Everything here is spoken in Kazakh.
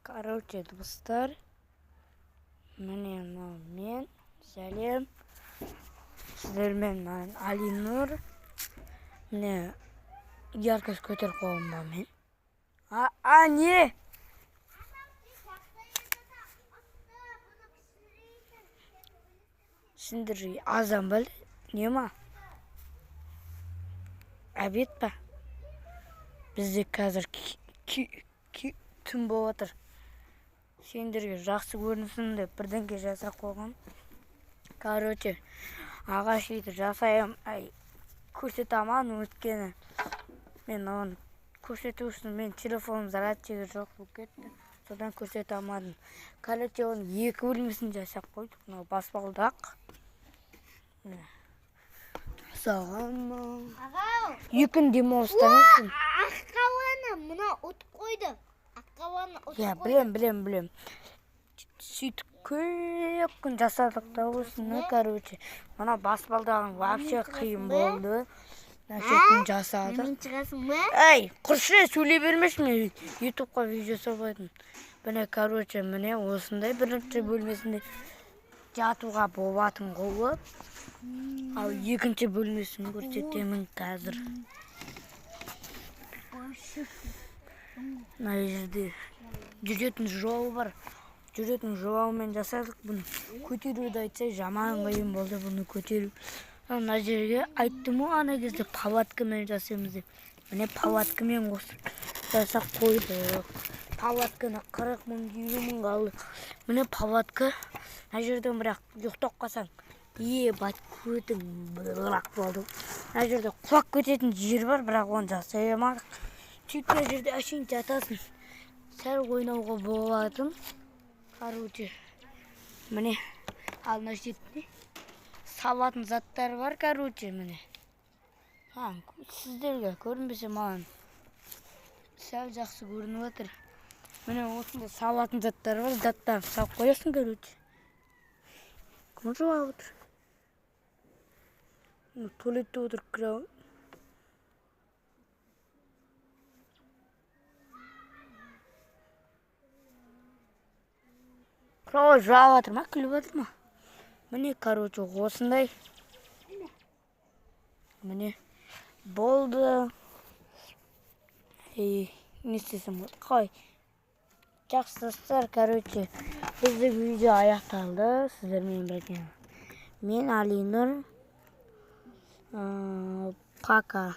Короче, достар, міне мен сәлем. Сіздермен мен Алинур. Міне яркость көтеріп қойғанмын ба мен. Не? Сендер азан білді? Не ма? Обед па? Бізде қазір түн болып отыр. Сендерге жақсы көрінсін деп бірдеңке жасап қойған. Короче, ағаш үйді жасайым, көрсетаман өткені. Мен оны көрсету үшін мен телефоным зарядчигі жоқ болып кетті. Содан көрсете алмадым. Короче, оны екі бөлмесін жасап қойдық. Мынау баспалдақ. Саған екін демалыстамайсың. Аққабаны мұна ұтып қойды. Аққабаны ұтып қойды. Білем. Сөйтіп көп күн жасадық та осыны, короче. Мына баспалдағын вообще қиын болды. Күн жасады. Мен шығасың ба? Құршы сөйлей бермеші, мен ютубқа видео салбайтын. Міне, короче, міне осындай бірінші бөлмесінде жатуға болатын ғой. Ал екінші бөлмесін көрсетемін қазір. Мына жерде жүретін жол бар. Жүретін жолаумен жасадық бұны. Көтеруді айтсай жаман қиын болды бұны көтеру. Ана жерге айттым ғой, ана кезде палаткамен жасаймыз деп. Міне палаткамен қосып жасап қойдық. Палатканы 40 мың, 20 мың қалды. Міне палатка. Ана жерден бірақ ұйықтап қалсаң, бат көтің бірақ болды. Ана жерде құлап кететін жер бар, бірақ оны жасай алмадық. Сөйткен жерде әшейін жатасың. Сәл ойнауға болатын. Короче, міне алына жетті. Салатын заттар бар, короче, міне. Сіздерге көрінбесе маған сәл жақсы көрініп отыр. Міне осында салатын заттар бар, заттар салып қоясың, короче. Кім жуап отыр? Туалетте отыр, крау. Крау жуап отыр ма, күліп отыр ма? Міне, короче, осындай. Міне, болды. Не істесем болды? Қой. Жақсы достар, короче, біздің видео аяқталды. Сіздермен бірге. Мен Алинур. Пока.